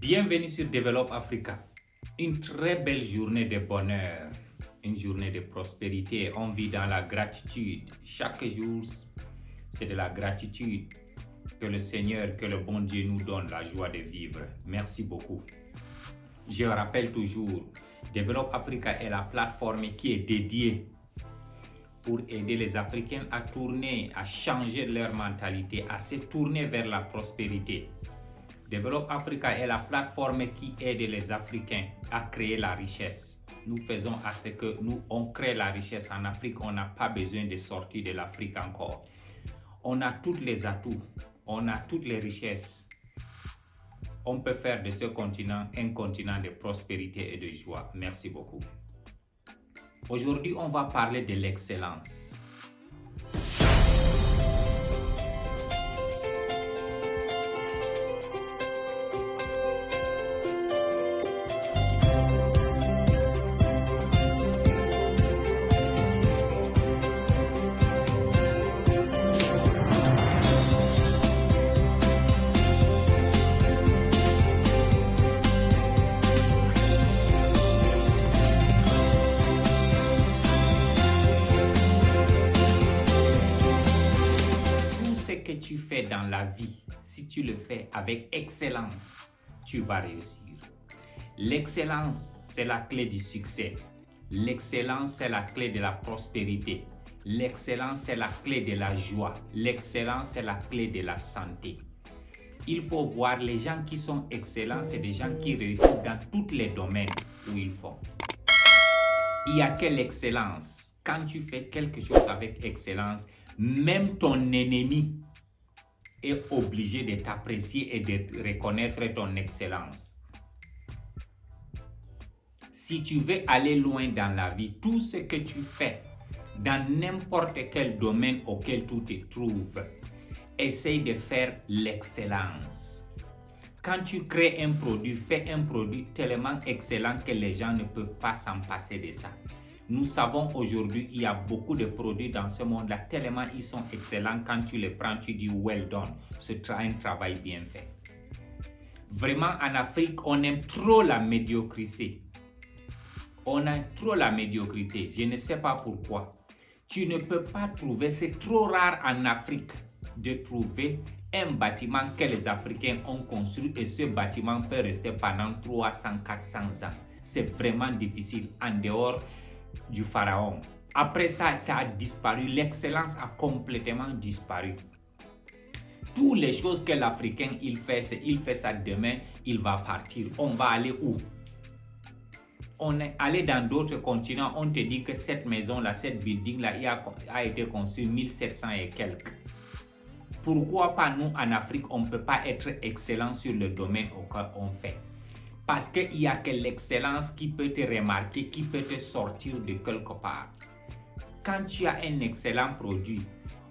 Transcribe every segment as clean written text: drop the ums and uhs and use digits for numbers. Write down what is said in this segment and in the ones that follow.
Bienvenue sur Develop Africa. Une très belle journée de bonheur, une journée de prospérité. On vit dans la gratitude. Chaque jour, c'est de la gratitude que le Seigneur, que le bon Dieu nous donne la joie de vivre. Merci beaucoup. Je rappelle toujours, Develop Africa est la plateforme qui est dédiée pour aider les Africains à tourner, à changer leur mentalité, à se tourner vers la prospérité. Develop Africa est la plateforme qui aide les Africains à créer la richesse. Nous faisons à ce que on crée la richesse en Afrique. On n'a pas besoin de sortir de l'Afrique encore. On a tous les atouts, on a toutes les richesses. On peut faire de ce continent un continent de prospérité et de joie. Merci beaucoup. Aujourd'hui, on va parler de l'excellence. Que tu fais dans la vie, si tu le fais avec excellence, tu vas réussir. L'excellence, c'est la clé du succès. L'excellence, c'est la clé de la prospérité. L'excellence, c'est la clé de la joie. L'excellence, c'est la clé de la santé. Il faut voir les gens qui sont excellents, c'est des gens qui réussissent dans tous les domaines où ils font. Il n'y a que l'excellence. Quand tu fais quelque chose avec excellence, même ton ennemi est obligé de t'apprécier et de reconnaître ton excellence. Si tu veux aller loin dans la vie, tout ce que tu fais dans n'importe quel domaine auquel tu te trouves, essaye de faire l'excellence. Quand tu crées un produit, fais un produit tellement excellent que les gens ne peuvent pas s'en passer de ça. Nous savons aujourd'hui, il y a beaucoup de produits dans ce monde-là, tellement ils sont excellents. Quand tu les prends, tu dis well done. C'est un travail bien fait. Vraiment, en Afrique, on aime trop la médiocrité. On a trop la médiocrité. Je ne sais pas pourquoi. Tu ne peux pas trouver, c'est trop rare en Afrique de trouver un bâtiment que les Africains ont construit et ce bâtiment peut rester pendant 300-400 ans. C'est vraiment difficile en dehors du pharaon. Après ça, ça a disparu. L'excellence a complètement disparu. Toutes les choses que l'Africain il fait ça demain, il va partir. On va aller où? On est allé dans d'autres continents, on te dit que cette maison-là, cette building-là, a été conçue 1700 et quelques. Pourquoi pas nous, en Afrique, on ne peut pas être excellent sur le domaine auquel on fait? Parce qu'il n'y a que l'excellence qui peut te remarquer, qui peut te sortir de quelque part. Quand tu as un excellent produit,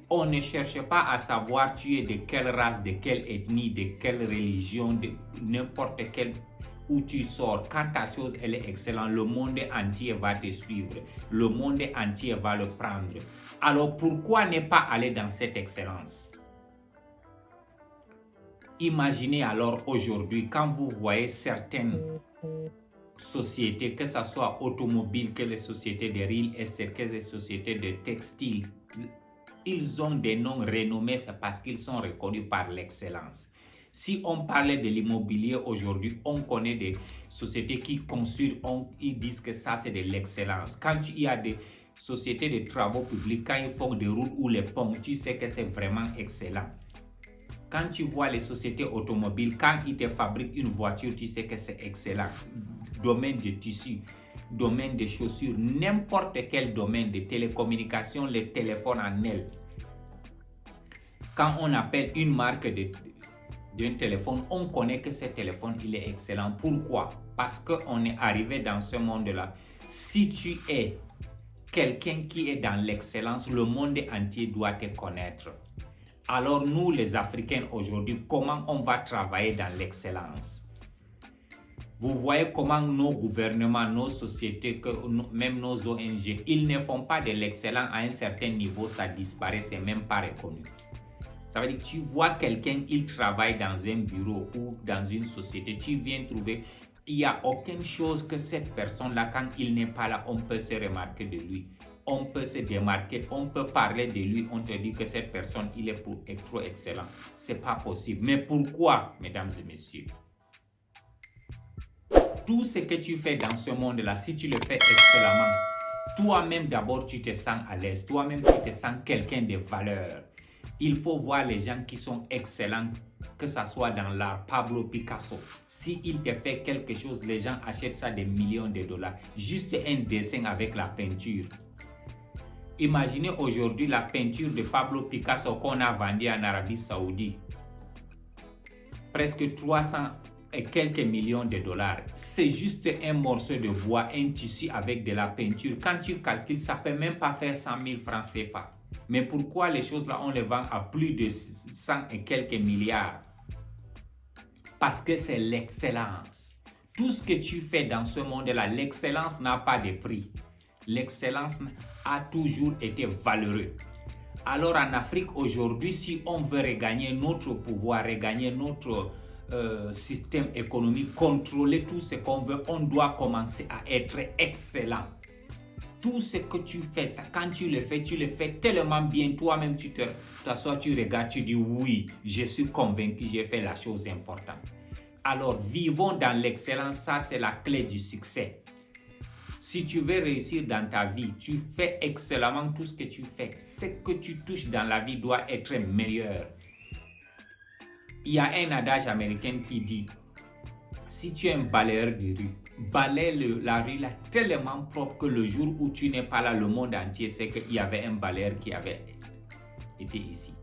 on ne cherche pas à savoir tu es de quelle race, de quelle ethnie, de quelle religion, de n'importe quel où tu sors. Quand ta chose elle est excellente, le monde entier va te suivre. Le monde entier va le prendre. Alors pourquoi ne pas aller dans cette excellence? Imaginez alors aujourd'hui, quand vous voyez certaines sociétés, que ce soit automobiles, que les sociétés de real estate, que les sociétés de textile, ils ont des noms renommés, c'est parce qu'ils sont reconnus par l'excellence. Si on parlait de l'immobilier aujourd'hui, on connaît des sociétés qui construisent, ils disent que ça c'est de l'excellence. Quand il y a des sociétés de travaux publics, quand ils font des routes ou les ponts, tu sais que c'est vraiment excellent. Quand tu vois les sociétés automobiles, quand ils te fabriquent une voiture, tu sais que c'est excellent. Domaine de tissu, domaine de chaussures, n'importe quel domaine de télécommunications, les téléphones en aile. Quand on appelle une marque d'un téléphone, on connaît que ce téléphone, il est excellent. Pourquoi? Parce qu'on est arrivé dans ce monde-là. Si tu es quelqu'un qui est dans l'excellence, le monde entier doit te connaître. Alors nous, les Africains, aujourd'hui, comment on va travailler dans l'excellence? Vous voyez comment nos gouvernements, nos sociétés, même nos ONG, ils ne font pas de l'excellence à un certain niveau, ça disparaît, c'est même pas reconnu. Ça veut dire que tu vois quelqu'un, il travaille dans un bureau ou dans une société, tu viens trouver, il n'y a aucune chose que cette personne-là, quand il n'est pas là, on peut se remarquer de lui. On peut se démarquer, on peut parler de lui, on te dit que cette personne, il est trop excellent. Ce n'est pas possible. Mais pourquoi, mesdames et messieurs? Tout ce que tu fais dans ce monde-là, si tu le fais excellemment, toi-même d'abord, tu te sens à l'aise. Toi-même, tu te sens quelqu'un de valeur. Il faut voir les gens qui sont excellents, que ce soit dans l'art. Pablo Picasso, s'il te fait quelque chose, les gens achètent ça des millions de dollars. Juste un dessin avec la peinture. Imaginez aujourd'hui la peinture de Pablo Picasso qu'on a vendue en Arabie Saoudite. Presque 300 et quelques millions de dollars. C'est juste un morceau de bois, un tissu avec de la peinture. Quand tu calcules, ça ne peut même pas faire 100 000 francs CFA. Mais pourquoi les choses là, on les vend à plus de 100 et quelques milliards? Parce que c'est l'excellence. Tout ce que tu fais dans ce monde-là, l'excellence n'a pas de prix. L'excellence a toujours été valeureux. Alors en Afrique aujourd'hui, si on veut regagner notre pouvoir, regagner notre système économique, contrôler tout ce qu'on veut, on doit commencer à être excellent. Tout ce que tu fais, ça, quand tu le fais tellement bien. Toi-même, tu t'assois, tu regardes, tu dis oui, je suis convaincu, j'ai fait la chose importante. Alors, vivons dans l'excellence, ça c'est la clé du succès. Si tu veux réussir dans ta vie, tu fais excellemment tout ce que tu fais. Ce que tu touches dans la vie doit être meilleur. Il y a un adage américain qui dit, si tu es un balayeur de rue, balaye la rue là tellement propre que le jour où tu n'es pas là, le monde entier sait qu'il y avait un balayeur qui avait été ici.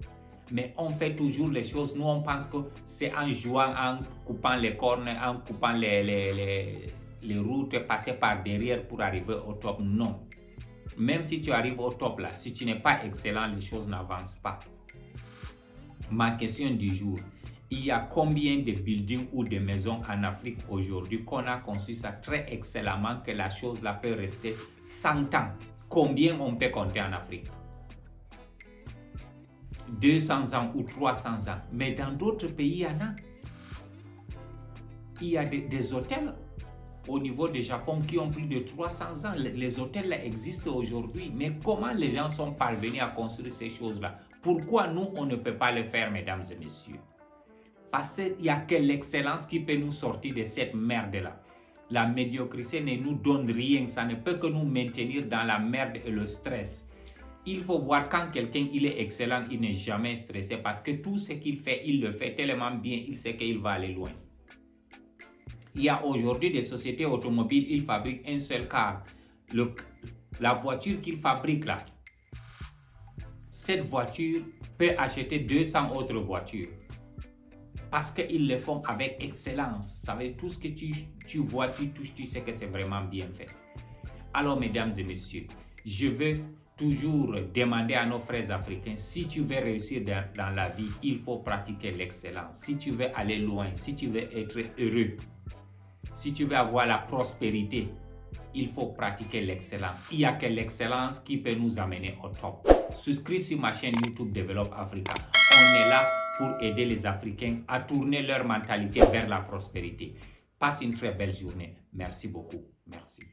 Mais on fait toujours les choses, nous on pense que c'est en jouant, en coupant les cornes, en coupant les routes, passer par derrière pour arriver au top. Non. Même si tu arrives au top là, si tu n'es pas excellent, les choses n'avancent pas. Ma question du jour, il y a combien de buildings ou de maisons en Afrique aujourd'hui qu'on a conçu ça très excellemment que la chose là peut rester 100 ans? Combien on peut compter en Afrique? 200 ans ou 300 ans. Mais dans d'autres pays, il y en a. Il y a des hôtels au niveau du Japon qui ont plus de 300 ans. Les hôtels là existent aujourd'hui. Mais comment les gens sont parvenus à construire ces choses-là? Pourquoi nous, on ne peut pas le faire, mesdames et messieurs? Parce qu'il n'y a que l'excellence qui peut nous sortir de cette merde-là. La médiocrité ne nous donne rien. Ça ne peut que nous maintenir dans la merde et le stress. Il faut voir quand quelqu'un il est excellent, il n'est jamais stressé parce que tout ce qu'il fait, il le fait tellement bien, il sait qu'il va aller loin. Il y a aujourd'hui des sociétés automobiles, ils fabriquent un seul car. La voiture qu'ils fabriquent là, cette voiture peut acheter 200 autres voitures. Parce qu'ils le font avec excellence. Ça veut dire tout ce que tu vois, tu touches, tu sais que c'est vraiment bien fait. Alors, mesdames et messieurs, je veux toujours demander à nos frères africains, si tu veux réussir dans la vie, il faut pratiquer l'excellence. Si tu veux aller loin, si tu veux être heureux, si tu veux avoir la prospérité, il faut pratiquer l'excellence. Il n'y a que l'excellence qui peut nous amener au top. Souscris sur ma chaîne YouTube Develop Africa. On est là pour aider les Africains à tourner leur mentalité vers la prospérité. Passe une très belle journée. Merci beaucoup. Merci.